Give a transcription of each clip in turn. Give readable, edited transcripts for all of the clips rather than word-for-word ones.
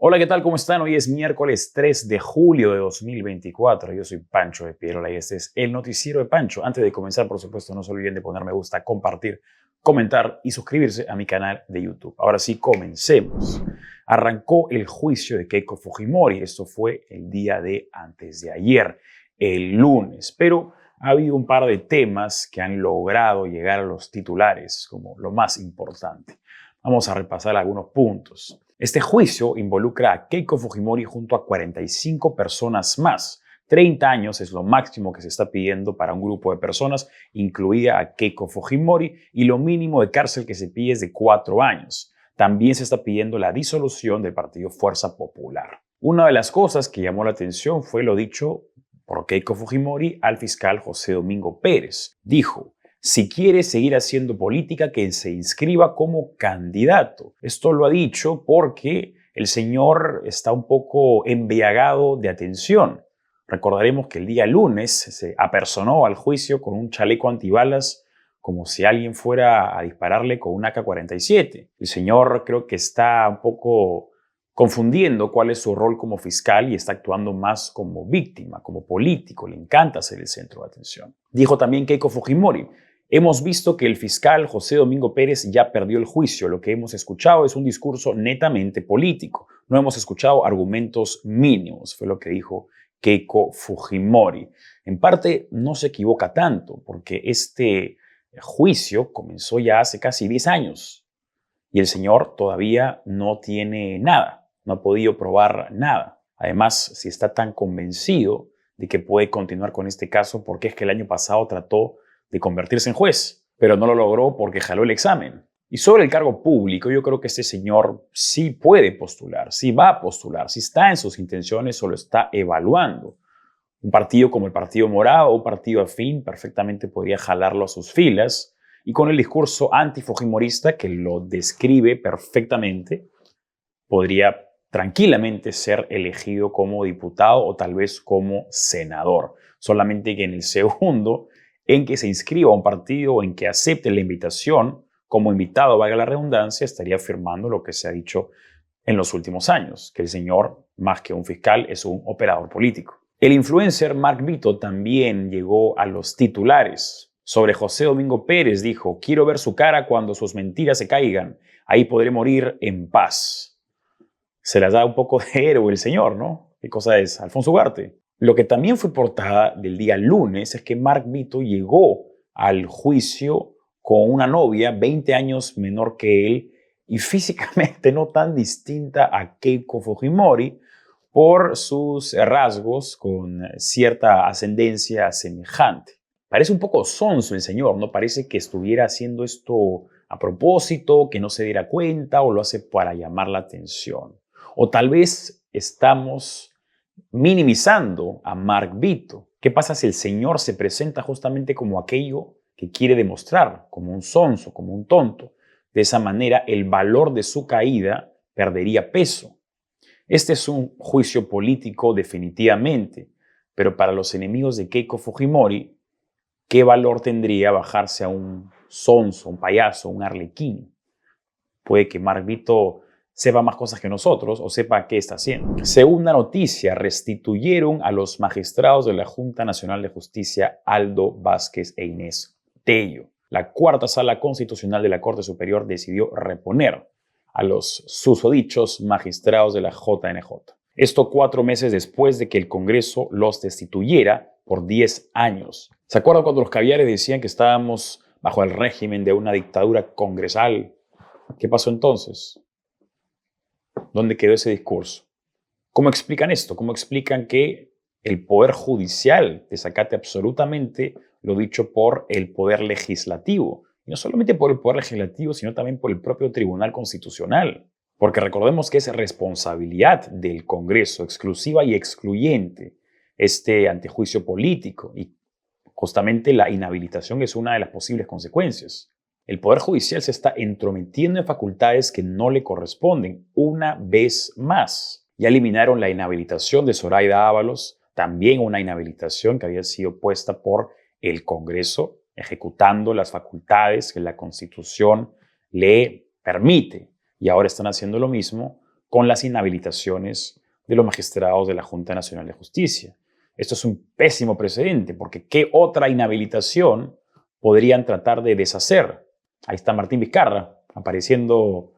Hola, ¿qué tal? ¿Cómo están? Hoy es miércoles 3 de julio de 2024. Yo soy Pancho de Pierola y este es el noticiero de Pancho. Antes de comenzar, por supuesto, no se olviden de poner me gusta, compartir, comentar y suscribirse a mi canal de YouTube. Ahora sí, comencemos. Arrancó el juicio de Keiko Fujimori. Esto fue el día de antes de ayer, el lunes. Pero ha habido un par de temas que han logrado llegar a los titulares como lo más importante. Vamos a repasar algunos puntos. Este juicio involucra a Keiko Fujimori junto a 45 personas más. 30 años es lo máximo que se está pidiendo para un grupo de personas, incluida a Keiko Fujimori, y lo mínimo de cárcel que se pide es de 4 años. También se está pidiendo la disolución del partido Fuerza Popular. Una de las cosas que llamó la atención fue lo dicho por Keiko Fujimori al fiscal José Domingo Pérez. Dijo: si quiere seguir haciendo política, que se inscriba como candidato. Esto lo ha dicho porque el señor está un poco embriagado de atención. Recordaremos que el día lunes se apersonó al juicio con un chaleco antibalas como si alguien fuera a dispararle con un AK-47. El señor creo que está un poco confundiendo cuál es su rol como fiscal y está actuando más como víctima, como político. Le encanta ser el centro de atención. Dijo también Keiko Fujimori: hemos visto que el fiscal José Domingo Pérez ya perdió el juicio. Lo que hemos escuchado es un discurso netamente político. No hemos escuchado argumentos mínimos, fue lo que dijo Keiko Fujimori. En parte no se equivoca tanto, porque este juicio comenzó ya hace casi 10 años y el señor todavía no tiene nada, no ha podido probar nada. Además, si está tan convencido de que puede continuar con este caso, ¿por qué es que el año pasado trató de convertirse en juez, pero no lo logró porque jaló el examen? Y sobre el cargo público, yo creo que este señor sí puede postular, sí va a postular, sí está en sus intenciones o lo está evaluando. Un partido como el Partido Morado o un partido afín perfectamente podría jalarlo a sus filas y con el discurso antifujimorista que lo describe perfectamente, podría tranquilamente ser elegido como diputado o tal vez como senador. Solamente que en el segundo, en que se inscriba a un partido o en que acepte la invitación, como invitado, valga la redundancia, estaría afirmando lo que se ha dicho en los últimos años, que el señor, más que un fiscal, es un operador político. El influencer Mark Vito también llegó a los titulares. Sobre José Domingo Pérez dijo: quiero ver su cara cuando sus mentiras se caigan. Ahí podré morir en paz. Se las da un poco de héroe el señor, ¿no? ¿Qué cosa es? Alfonso Ugarte. Lo que también fue portada del día lunes es que Mark Vito llegó al juicio con una novia 20 años menor que él y físicamente no tan distinta a Keiko Fujimori por sus rasgos con cierta ascendencia semejante. Parece un poco sonso el señor, ¿no? Parece que estuviera haciendo esto a propósito, que no se diera cuenta o lo hace para llamar la atención. O tal vez estamos minimizando a Mark Vito. ¿Qué pasa si el señor se presenta justamente como aquello que quiere demostrar, como un sonso, como un tonto? De esa manera, el valor de su caída perdería peso. Este es un juicio político definitivamente, pero para los enemigos de Keiko Fujimori, ¿qué valor tendría bajarse a un sonso, un payaso, un arlequín? Puede que Mark Vito sepa más cosas que nosotros o sepa qué está haciendo. Segunda noticia: restituyeron a los magistrados de la Junta Nacional de Justicia Aldo Vázquez e Inés Tello. La cuarta sala constitucional de la Corte Superior decidió reponer a los susodichos magistrados de la JNJ. Esto 4 meses después de que el Congreso los destituyera por 10 años. ¿Se acuerdan cuando los caviares decían que estábamos bajo el régimen de una dictadura congresal? ¿Qué pasó entonces? ¿Dónde quedó ese discurso? ¿Cómo explican esto? ¿Cómo explican que el Poder Judicial desacate absolutamente lo dicho por el Poder Legislativo? Y no solamente por el Poder Legislativo, sino también por el propio Tribunal Constitucional. Porque recordemos que es responsabilidad del Congreso, exclusiva y excluyente, este antejuicio político. Y justamente la inhabilitación es una de las posibles consecuencias. El Poder Judicial se está entrometiendo en facultades que no le corresponden una vez más. Ya eliminaron la inhabilitación de Zoraida Ábalos, también una inhabilitación que había sido puesta por el Congreso, ejecutando las facultades que la Constitución le permite. Y ahora están haciendo lo mismo con las inhabilitaciones de los magistrados de la Junta Nacional de Justicia. Esto es un pésimo precedente, porque ¿qué otra inhabilitación podrían tratar de deshacer? Ahí está Martín Vizcarra, apareciendo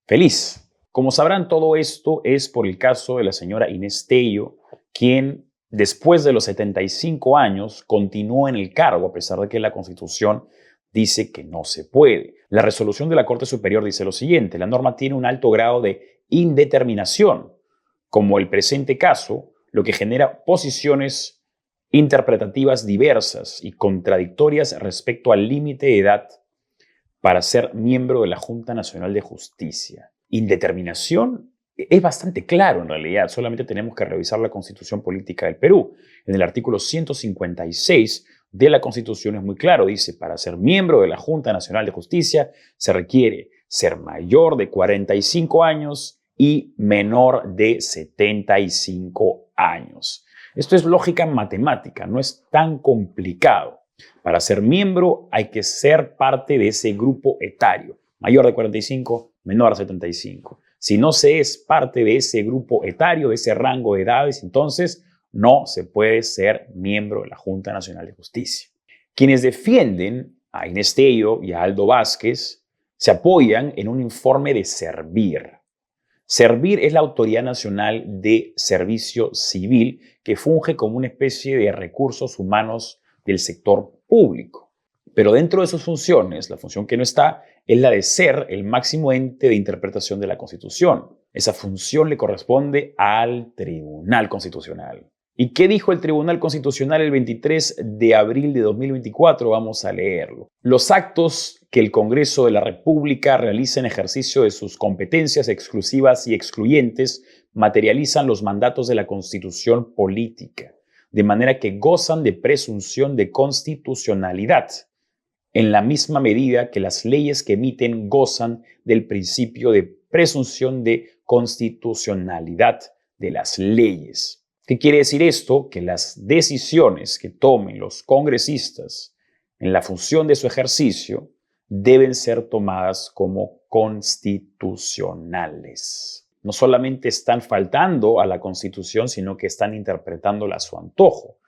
feliz. Como sabrán, todo esto es por el caso de la señora Inés Tello, quien después de los 75 años continuó en el cargo, a pesar de que la Constitución dice que no se puede. La resolución de la Corte Superior dice lo siguiente: la norma tiene un alto grado de indeterminación, como el presente caso, lo que genera posiciones interpretativas diversas y contradictorias respecto al límite de edad para ser miembro de la Junta Nacional de Justicia. Indeterminación es bastante claro en realidad, solamente tenemos que revisar la Constitución Política del Perú. En el artículo 156 de la Constitución es muy claro, dice: para ser miembro de la Junta Nacional de Justicia se requiere ser mayor de 45 años y menor de 75 años. Esto es lógica matemática, no es tan complicado. Para ser miembro hay que ser parte de ese grupo etario, mayor de 45, menor de 75. Si no se es parte de ese grupo etario, de ese rango de edades, entonces no se puede ser miembro de la Junta Nacional de Justicia. Quienes defienden a Inés Tello y a Aldo Vázquez se apoyan en un informe de Servir. Servir es la Autoridad Nacional de Servicio Civil, que funge como una especie de recursos humanos del sector público. Pero dentro de sus funciones, la función que no está es la de ser el máximo ente de interpretación de la Constitución. Esa función le corresponde al Tribunal Constitucional. ¿Y qué dijo el Tribunal Constitucional el 23 de abril de 2024? Vamos a leerlo. Los actos que el Congreso de la República realiza en ejercicio de sus competencias exclusivas y excluyentes materializan los mandatos de la Constitución política, de manera que gozan de presunción de constitucionalidad, en la misma medida que las leyes que emiten gozan del principio de presunción de constitucionalidad de las leyes. ¿Qué quiere decir esto? Que las decisiones que tomen los congresistas en la función de su ejercicio deben ser tomadas como constitucionales. No solamente están faltando a la Constitución, sino que están interpretándola a su antojo,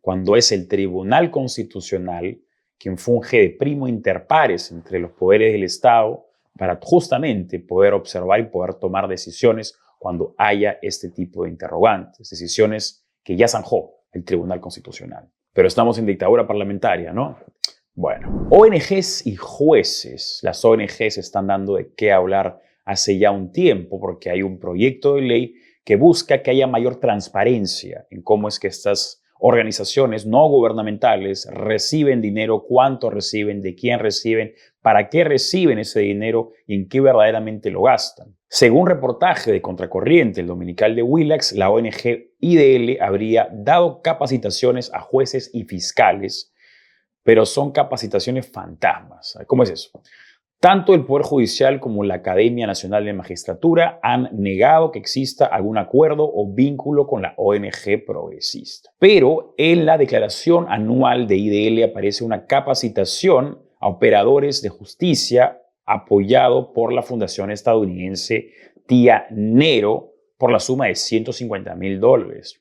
cuando es el Tribunal Constitucional quien funge de primo inter pares entre los poderes del Estado para justamente poder observar y poder tomar decisiones cuando haya este tipo de interrogantes, decisiones que ya zanjó el Tribunal Constitucional. Pero estamos en dictadura parlamentaria, ¿no? Bueno, ONGs y jueces. Las ONGs están dando de qué hablar hace ya un tiempo porque hay un proyecto de ley que busca que haya mayor transparencia en cómo es que estas organizaciones no gubernamentales reciben dinero, cuánto reciben, de quién reciben, para qué reciben ese dinero y en qué verdaderamente lo gastan. Según reportaje de Contracorriente, el dominical de Willax, la ONG IDL habría dado capacitaciones a jueces y fiscales, pero son capacitaciones fantasmas. ¿Cómo es eso? Tanto el Poder Judicial como la Academia Nacional de Magistratura han negado que exista algún acuerdo o vínculo con la ONG progresista. Pero en la declaración anual de IDL aparece una capacitación a operadores de justicia apoyado por la fundación estadounidense Tía Nero por la suma de $150,000.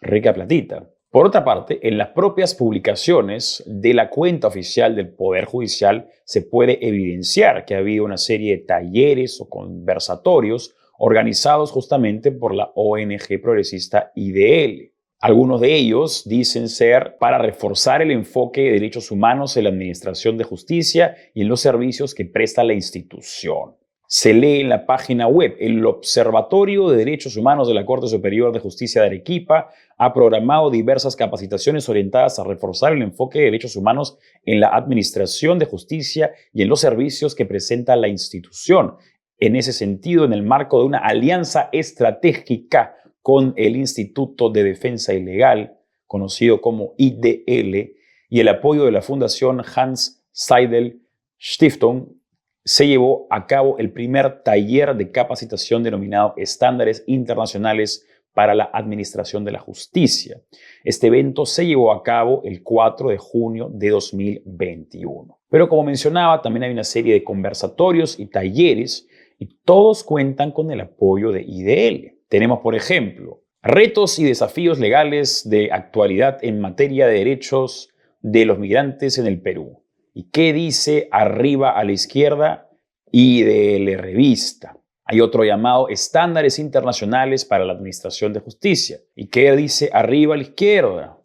Rica platita. Por otra parte, en las propias publicaciones de la cuenta oficial del Poder Judicial se puede evidenciar que ha habido una serie de talleres o conversatorios organizados justamente por la ONG progresista IDL. Algunos de ellos dicen ser para reforzar el enfoque de derechos humanos en la administración de justicia y en los servicios que presta la institución. Se lee en la página web: el Observatorio de Derechos Humanos de la Corte Superior de Justicia de Arequipa ha programado diversas capacitaciones orientadas a reforzar el enfoque de derechos humanos en la administración de justicia y en los servicios que presenta la institución. En ese sentido, en el marco de una alianza estratégica con el Instituto de Defensa Ilegal, conocido como IDL, y el apoyo de la Fundación Hans Seidel Stiftung, se llevó a cabo el primer taller de capacitación denominado Estándares Internacionales para la Administración de la Justicia. Este evento se llevó a cabo el 4 de junio de 2021. Pero como mencionaba, también hay una serie de conversatorios y talleres y todos cuentan con el apoyo de IDL. Tenemos, por ejemplo, retos y desafíos legales de actualidad en materia de derechos de los migrantes en el Perú. ¿Y qué dice arriba a la izquierda? IDL Revista. Hay otro llamado Estándares Internacionales para la Administración de Justicia. ¿Y qué dice arriba a la izquierda?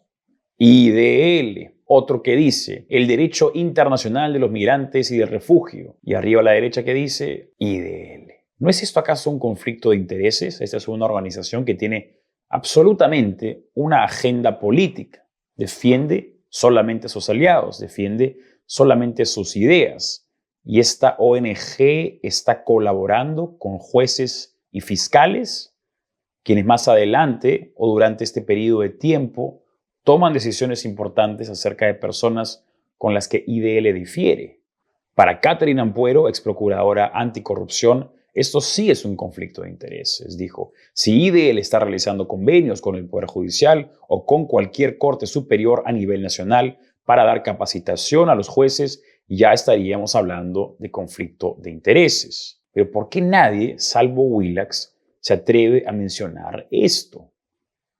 IDL. Otro que dice el Derecho Internacional de los Migrantes y del Refugio. Y arriba a la derecha que dice IDL. ¿No es esto acaso un conflicto de intereses? Esta es una organización que tiene absolutamente una agenda política. Defiende solamente a sus aliados, defiende solamente sus ideas. Y esta ONG está colaborando con jueces y fiscales, quienes más adelante o durante este periodo de tiempo toman decisiones importantes acerca de personas con las que IDL difiere. Para Catherine Ampuero, ex procuradora anticorrupción, esto sí es un conflicto de intereses, dijo. Si IDL está realizando convenios con el Poder Judicial o con cualquier corte superior a nivel nacional para dar capacitación a los jueces, ya estaríamos hablando de conflicto de intereses. Pero ¿por qué nadie, salvo Willax, se atreve a mencionar esto?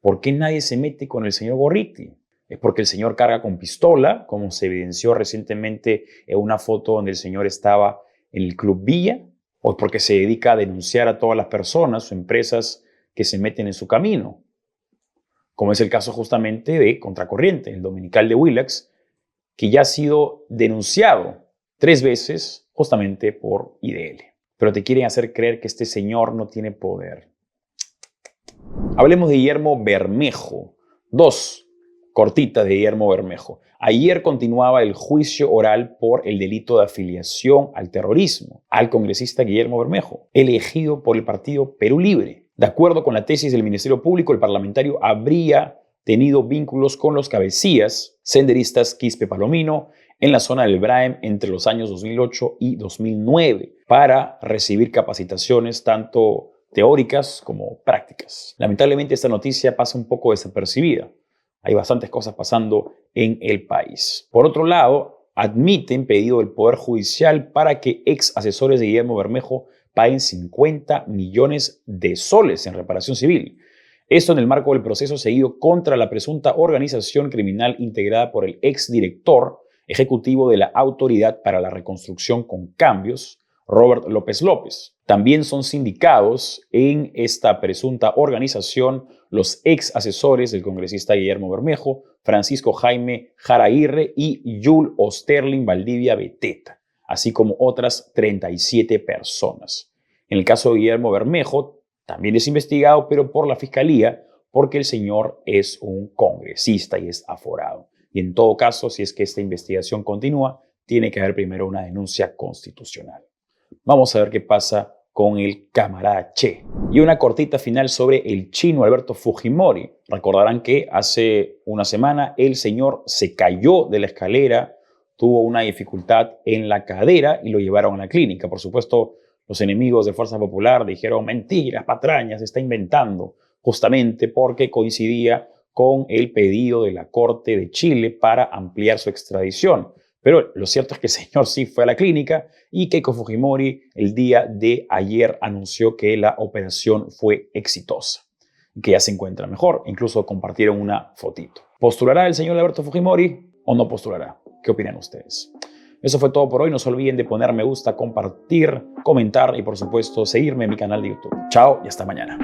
¿Por qué nadie se mete con el señor Gorriti? ¿Es porque el señor carga con pistola, como se evidenció recientemente en una foto donde el señor estaba en el Club Villa? ¿O es porque se dedica a denunciar a todas las personas o empresas que se meten en su camino? Como es el caso justamente de Contracorriente, el dominical de Willax, que ya ha sido denunciado 3 veces justamente por IDL. Pero te quieren hacer creer que este señor no tiene poder. Hablemos de Guillermo Bermejo. 2 cortitas de Guillermo Bermejo. Ayer continuaba el juicio oral por el delito de afiliación al terrorismo al congresista Guillermo Bermejo, elegido por el partido Perú Libre. De acuerdo con la tesis del Ministerio Público, el parlamentario habría tenido vínculos con los cabecillas senderistas Quispe Palomino en la zona del Braem entre los años 2008 y 2009 para recibir capacitaciones tanto teóricas como prácticas. Lamentablemente esta noticia pasa un poco desapercibida. Hay bastantes cosas pasando en el país. Por otro lado, admiten pedido del Poder Judicial para que ex asesores de Guillermo Bermejo paguen 50 millones de soles en reparación civil. Esto en el marco del proceso seguido contra la presunta organización criminal integrada por el exdirector ejecutivo de la Autoridad para la Reconstrucción con Cambios, Robert López López. También son sindicados en esta presunta organización los ex asesores del congresista Guillermo Bermejo, Francisco Jaime Jara Aguirre y Yul Osterling Valdivia Beteta, así como otras 37 personas. En el caso de Guillermo Bermejo, también es investigado, pero por la Fiscalía, porque el señor es un congresista y es aforado. Y en todo caso, si es que esta investigación continúa, tiene que haber primero una denuncia constitucional. Vamos a ver qué pasa con el camarada Che. Y una cortita final sobre el chino Alberto Fujimori. Recordarán que hace una semana el señor se cayó de la escalera, tuvo una dificultad en la cadera y lo llevaron a la clínica. Por supuesto, los enemigos de Fuerza Popular dijeron mentiras, patrañas, se está inventando, justamente porque coincidía con el pedido de la Corte de Chile para ampliar su extradición. Pero lo cierto es que el señor sí fue a la clínica y Keiko Fujimori el día de ayer anunció que la operación fue exitosa y que ya se encuentra mejor. Incluso compartieron una fotito. ¿Postulará el señor Alberto Fujimori o no postulará? ¿Qué opinan ustedes? Eso fue todo por hoy. No se olviden de poner me gusta, compartir, comentar y por supuesto seguirme en mi canal de YouTube. Chao y hasta mañana.